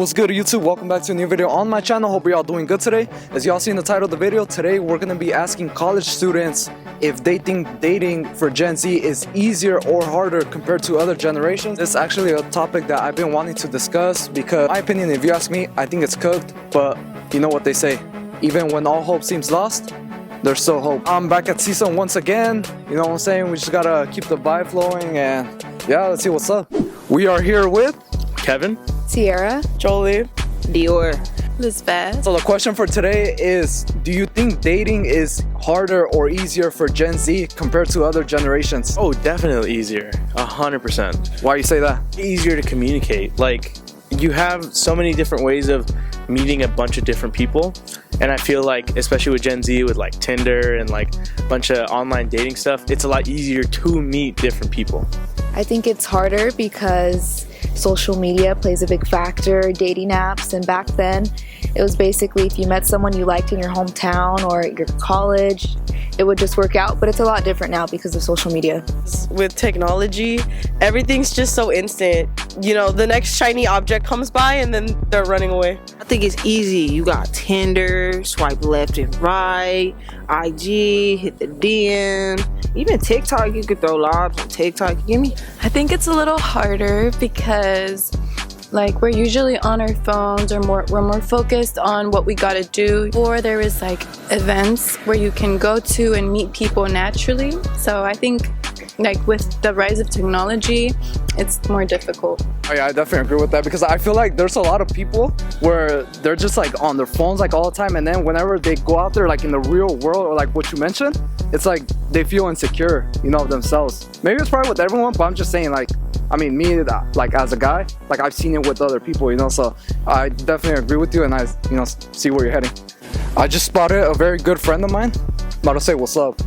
What's good YouTube? Welcome back to a new video on my channel. Hope you're all doing good today. As y'all see in the title of the video, today we're going to be asking college students if they think dating for Gen Z is easier or harder compared to other generations. This is actually a topic that I've been wanting to discuss because, in my opinion, if you ask me, I think it's cooked. But you know what they say, even when all hope seems lost, there's still hope. I'm back at season once again. You know what I'm saying? We just gotta keep the vibe flowing and yeah, let's see what's up. We are here with Kevin, Sierra, Jolie, Dior, Lisbeth. So the question for today is, do you think dating is harder or easier for Gen Z compared to other generations? oh, definitely easier, 100%. Why you say that? Easier to communicate. Like, you have so many different ways of meeting a bunch of different people, and I feel like, especially with Gen Z, with like Tinder and like a bunch of online dating stuff, it's a lot easier to meet different people. I think it's harder because social media plays a big factor, dating apps, and back then it was basically if you met someone you liked in your hometown or your college, it would just work out. But it's a lot different now because of social media. with technology, everything's just so instant. You know, the next shiny object comes by and then they're running away. I think it's easy. You got Tinder, swipe left and right, IG, hit the DM, even TikTok. You could throw lobs on TikTok. You get me? I think it's a little harder because like we're usually on our phones or we're more focused on what we gotta do. Or there is like events where you can go to and meet people naturally. So I think like with the rise of technology, it's more difficult. Oh, yeah, I definitely agree with that because I feel like there's a lot of people where they're just like on their phones like all the time, and then whenever they go out there like in the real world or like what you mentioned, it's like they feel insecure, you know, of themselves. Maybe it's probably with everyone, but I'm just saying, like, I mean, me, like as a guy, like I've seen it with other people, you know, so I definitely agree with you, and I, you know, see where you're heading. I just spotted a very good friend of mine. I'm about to say what's up.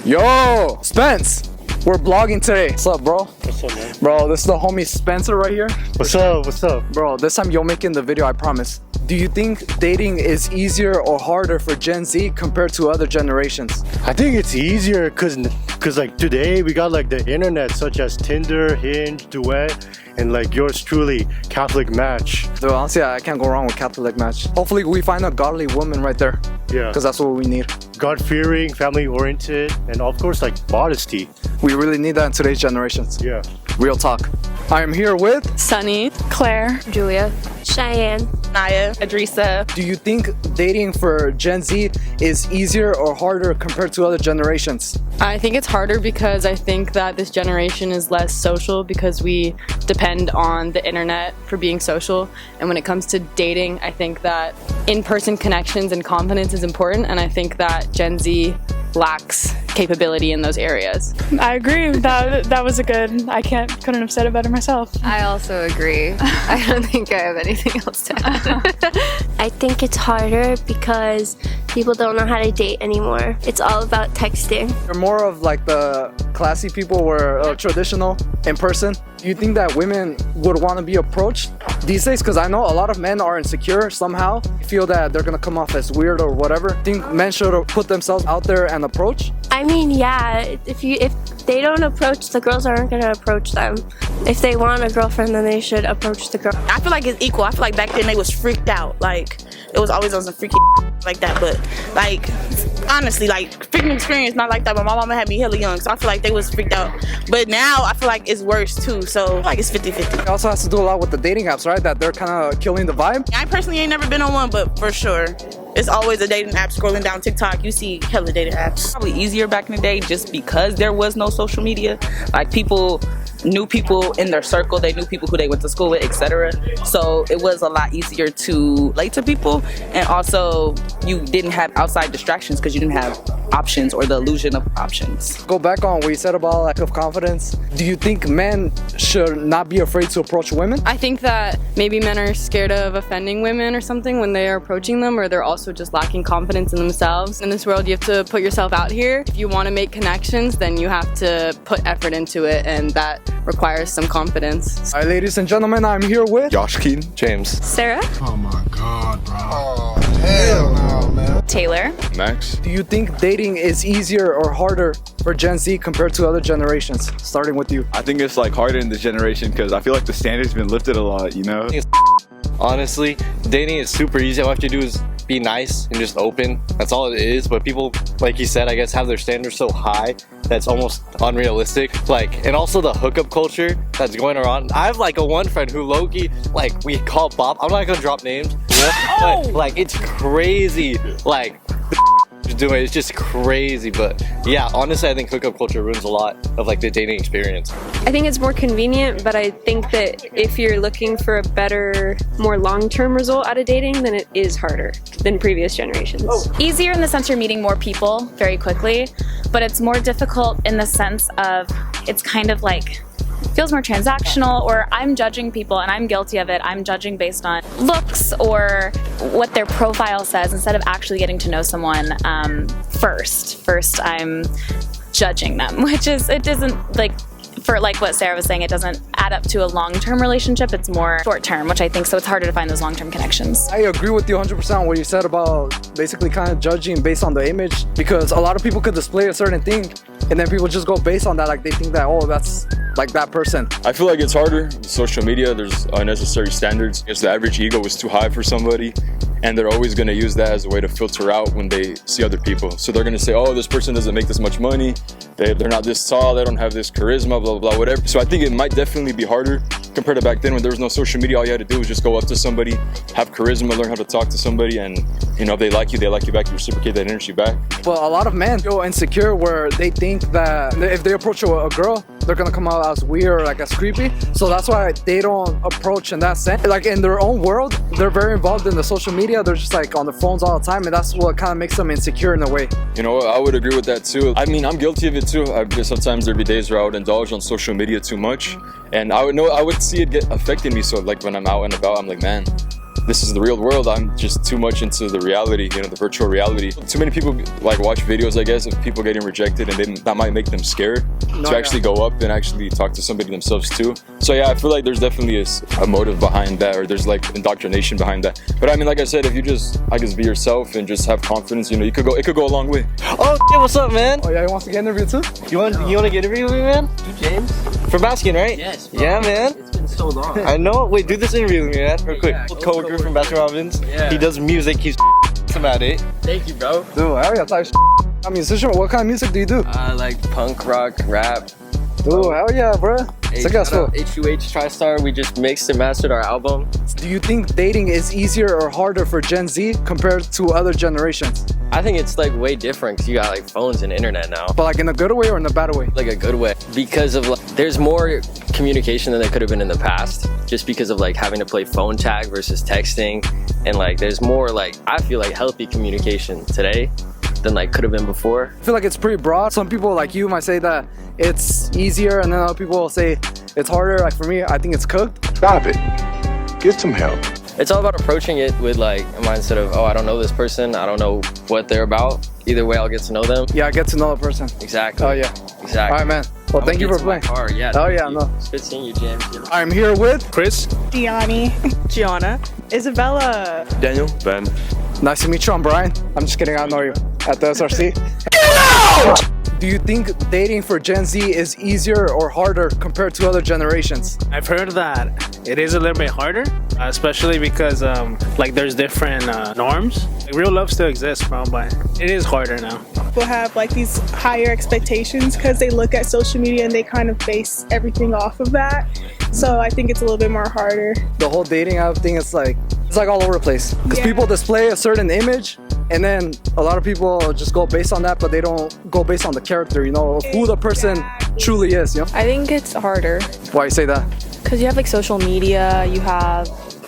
Yo, Spence, we're vlogging today. What's up, bro? What's up, man? Bro, this is the homie Spencer right here. What's up? What's up? Bro, this time you'll make it in the video, I promise. Do you think dating is easier or harder for Gen Z compared to other generations? I think it's easier because like today we got like the internet such as Tinder, Hinge, Duet, and like yours truly, Catholic Match. Dude, honestly, I can't go wrong with Catholic Match. Hopefully we find a godly woman right there. Yeah. Because that's what we need. God-fearing, family-oriented, and of course like modesty. We really need that in today's generations. Yeah. Real talk. I am here with... Sunny, Claire, Julia, Cheyenne, Naya, Adrisa. Do you think dating for Gen Z is easier or harder compared to other generations? I think it's harder because I think that this generation is less social because we depend on the internet for being social. And when it comes to dating, I think that in-person connections and confidence is important, and I think that Gen Z lacks capability in those areas. I agree. That was a good. Couldn't have said it better myself. I also agree. I don't think I have anything else to add. I think it's harder because people don't know how to date anymore. It's all about texting. You're more of like the classy people where traditional in person. Do you think that women would want to be approached these days? Because I know a lot of men are insecure somehow, feel that they're gonna come off as weird or whatever. Think men should put themselves out there and approach? I mean, yeah, if they don't approach, the girls aren't gonna approach them. If they want a girlfriend, then they should approach the girl. I feel like it's equal. I feel like back then they was freaked out. Like, it was always on some freaky like that. But, like, honestly, like, freaking experience not like that. But my mama had me hella young, so I feel like they was freaked out. But now I feel like it's worse, too. So, like, it's 50-50. It also has to do a lot with the dating apps, right? That they're kind of killing the vibe. I personally ain't never been on one, but for sure. It's always a dating app. Scrolling down TikTok, you see hella dating apps. Probably easier back in the day just because there was no social media. Like, people knew people in their circle, they knew people who they went to school with, etc. So it was a lot easier to relate to people, and also you didn't have outside distractions because you didn't have options or the illusion of options. Go back on what you said about lack of confidence. Do you think men should not be afraid to approach women? I think that maybe men are scared of offending women or something when they are approaching them, or they're also just lacking confidence in themselves. In this world, you have to put yourself out here. If you want to make connections, then you have to put effort into it, and that requires some confidence. All right, ladies and gentlemen, I'm here with Josh Keen, James, Sarah, Oh my god, bro. Oh, hell no, man. Taylor, Max. Do you think dating is easier or harder for Gen Z compared to other generations? Starting with you. I think it's like harder in this generation because I feel like the standard's been lifted a lot, you know? honestly. Dating is super easy. All you have to do is be nice and just open. That's all it is. But people, like you said, I guess have their standards so high that's almost unrealistic. Like, and also the hookup culture that's going around. I have like a one friend who low-key, like, we call Bob. I'm not gonna drop names, but like it's crazy. Like doing it's just crazy. But yeah, honestly, I think hookup culture ruins a lot of like the dating experience. I think it's more convenient, but I think that if you're looking for a better, more long-term result out of dating, then it is harder than previous generations. Easier in the sense you're meeting more people very quickly, but it's more difficult in the sense of it's kind of like feels more transactional, or I'm judging people, and I'm guilty of it. I'm judging based on looks or what their profile says instead of actually getting to know someone first. First, I'm judging them, which is, it doesn't, like, for like what Sarah was saying, it doesn't add up to a long-term relationship. It's more short-term, which I think, so it's harder to find those long-term connections. I agree with you 100% on what you said about basically kind of judging based on the image, because a lot of people could display a certain thing and then people just go based on that, like they think that, oh, that's like that person. I feel like it's harder with social media. There's unnecessary standards. If the average ego is too high for somebody, and they're always going to use that as a way to filter out when they see other people. So they're going to say, oh, this person doesn't make this much money, they're not this tall, they don't have this charisma, blah, blah, blah, whatever. So I think it might definitely be harder compared to back then when there was no social media. All you had to do was just go up to somebody, have charisma, learn how to talk to somebody, and you know, if they like you back, you reciprocate that energy back. Well, a lot of men feel insecure where they think that if they approach a girl, they're gonna come out as weird or like as creepy. So that's why they don't approach in that sense. Like in their own world, they're very involved in the social media. They're just like on their phones all the time, and that's what kind of makes them insecure in a way. You know, I would agree with that too. I mean, I'm guilty of it too. Sometimes there'd be days where I would indulge on social media too much, and I would see it get affecting me. So like when I'm out and about, I'm like, man, this is the real world. I'm just too much into the reality, you know, the virtual reality. Too many people like watch videos, I guess, of people getting rejected, and that might make them scared to actually go up and actually talk to somebody themselves too. So yeah, I feel like there's definitely a motive behind that, or there's like indoctrination behind that. But I mean, like I said, if you just, I guess, be yourself and just have confidence, you know, it could go a long way. Oh, hey, what's up, man? Oh yeah, he wants to get interviewed too? You want to get interviewed with me, man? You, James? For Baskin, right? Yes, bro. Yeah, man. It's been so long. I know. Wait, do this interview with me, man, real quick. Co-worker from Baskin Robbins. Yeah. He does music. He's about it. Thank you, bro. Dude, hell yeah, like I'm a musician. What kind of music do you do? Like punk rock, rap. Dude, hell yeah, bro. Hey, shout out HUH TriStar. We just mixed and mastered our album. Do you think dating is easier or harder for Gen Z compared to other generations? I think it's like way different because you got like phones and internet now. But like in a good way or in a bad way? Like a good way. Because of like, there's more communication than there could have been in the past. Just because of like having to play phone tag versus texting. And like there's more like, I feel like healthy communication today than like could have been before. I feel like it's pretty broad. Some people like you might say that it's easier, and then other people will say it's harder. Like for me, I think it's cooked. Stop it. Get some help. It's all about approaching it with like a mindset of, oh, I don't know this person, I don't know what they're about. Either way, I'll get to know them. Yeah, I get to know the person. Exactly. Oh yeah. Exactly. All right, man. Well, thank you for playing. Yeah. Oh yeah, no. It's good seeing you, James. I'm here with Chris, Gianni, Gianna, Isabella, Daniel, Ben. Nice to meet you. I'm Brian. I'm just kidding. I know you at the SRC. Do you think dating for Gen Z is easier or harder compared to other generations? I've heard that it is a little bit harder, especially because like there's different norms. Like, real love still exists, bro, but it is harder now. People have like these higher expectations because they look at social media and they kind of base everything off of that. So I think it's a little bit more harder. The whole dating app thing is like, it's like all over the place. Because people display a certain image, and then a lot of people just go based on that, but they don't go based on the character, you know, who the person truly is, you know? I think it's harder. Why you say that? Because you have like social media,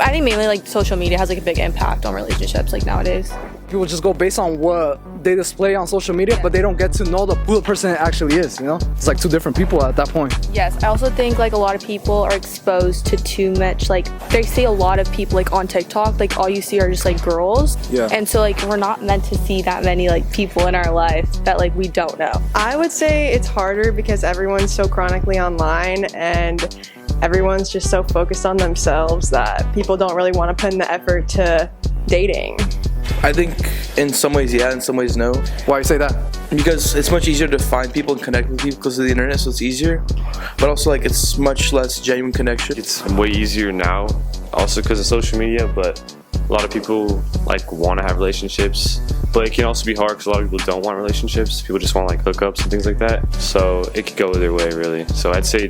I think mainly like social media has like a big impact on relationships like nowadays. People just go based on what they display on social media, but they don't get to know who the person actually is, you know? It's like two different people at that point. Yes, I also think like a lot of people are exposed to too much, like they see a lot of people like on TikTok, like all you see are just like girls. Yeah. And so like we're not meant to see that many like people in our life that like we don't know. I would say it's harder because everyone's so chronically online and everyone's just so focused on themselves that people don't really want to put in the effort to dating. I think in some ways yeah, in some ways no. Why you say that? Because it's much easier to find people and connect with people because of the internet, so it's easier. But also like it's much less genuine connection. It's way easier now also because of social media, but a lot of people like want to have relationships, but it can also be hard because a lot of people don't want relationships. People just want like hookups and things like that. So it could go either way, really. So I'd say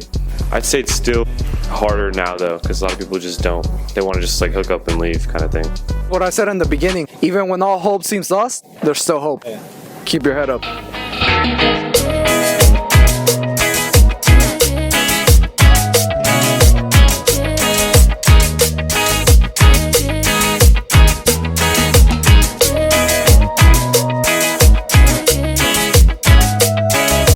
it's still harder now though, because a lot of people just don't. They want to just like hook up and leave, kind of thing. What I said in the beginning, even when all hope seems lost, there's still hope. Keep your head up.